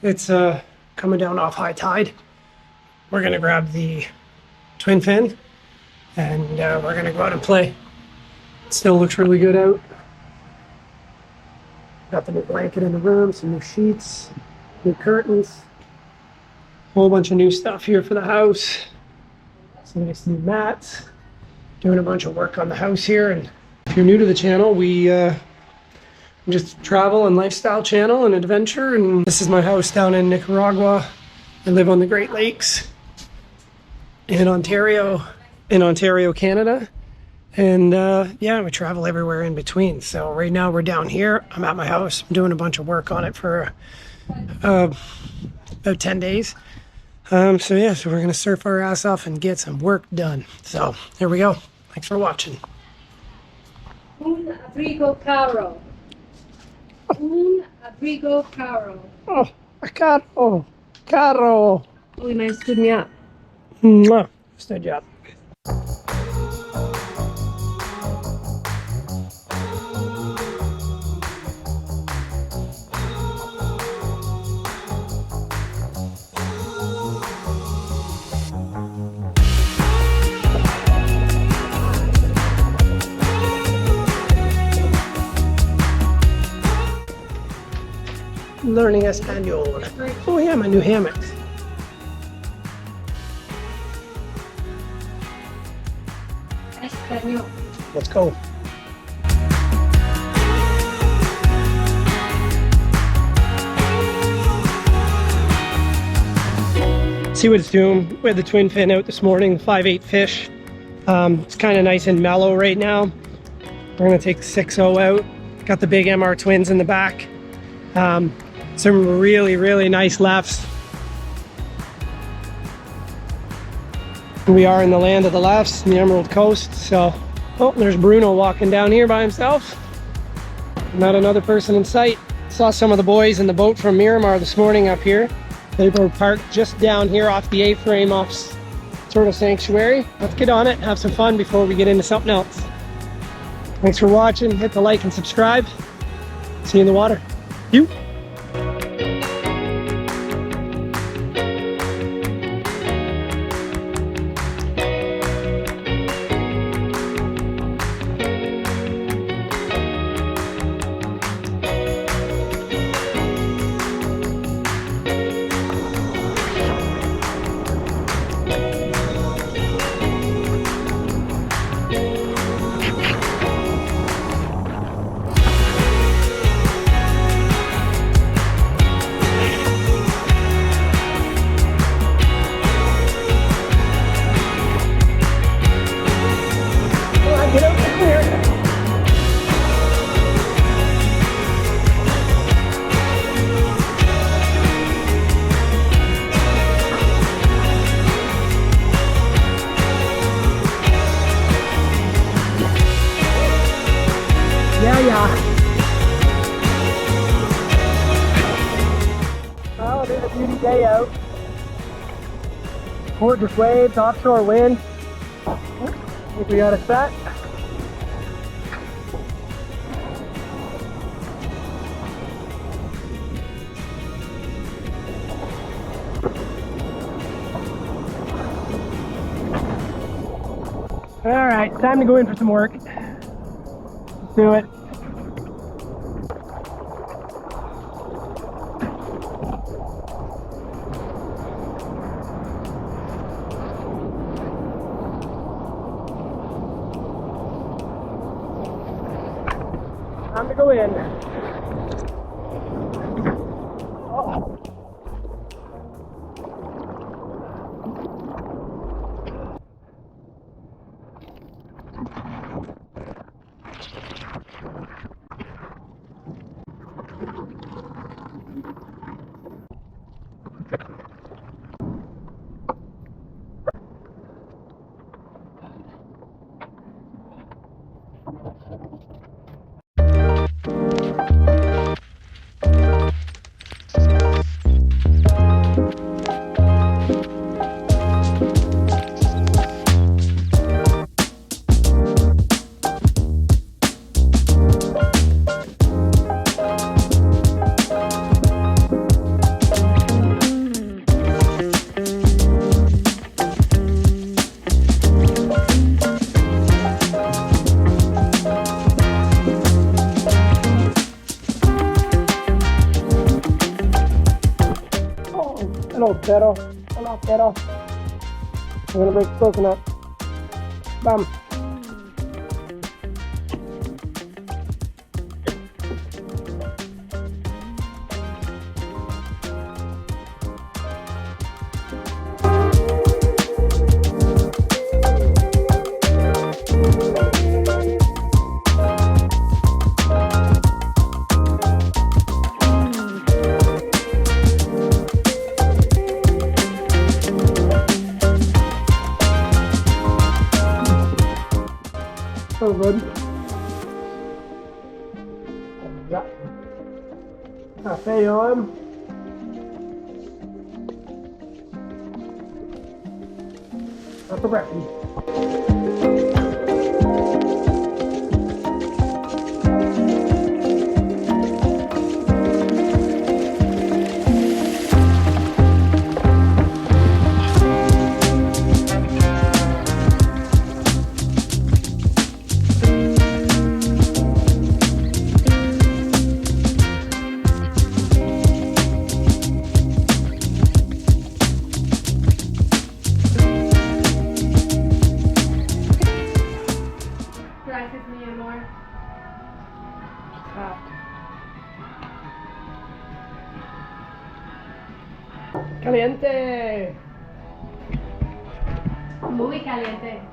It's coming down off high tide. We're gonna grab the twin fin and we're gonna go out and play. It still looks really good out. Got the new blanket in the room, some new sheets, new curtains, whole bunch of new stuff here for the house. Some nice new mats. Doing a bunch of work on the house here. And if you're new to the channel, we just travel and lifestyle channel and adventure. And this is my house down in Nicaragua. I live on the Great Lakes in Ontario, Canada. And yeah, we travel everywhere in between. So right now we're down here. I'm at my house. I'm doing a bunch of work on it for about 10 days. So yeah, so we're gonna surf our ass off and get some work done. So here we go. Thanks for watching. Un abrigo caro. Un abrigo caro. Oh, caro, caro. Oh, you might have stood me up. Mwah. Good job. Learning Espanol. Oh yeah, my new hammocks. Espanol. Let's go. See what it's doing. We had the twin fin out this morning, 5/8 fish. It's kind of nice and mellow right now. We're gonna take the 6.0 out. Got the big MR twins in the back. Some really nice lefts. We are in the land of the lefts, the Emerald Coast. So, oh, there's Bruno walking down here by himself. Not another person in sight. Saw some of the boys in the boat from Miramar this morning up here. They were parked just down here off the A-frame off Turtle Sanctuary. Let's get on it and have some fun before we get into something else. Thanks for watching. Hit the like and subscribe. See you in the water. You. Get over here. Yeah. Well, it is a beauty day out. Gorgeous waves, offshore wind. I think we got it set. All right, time to go in for some work. Let's do it. Time to go in. Oh. Hello, Pero. Hola, Pero. I'm gonna break the coconut. Bam. So good. Yeah. Cafe on. Not the breakfast. Gracias, mi amor. Caliente. Muy caliente.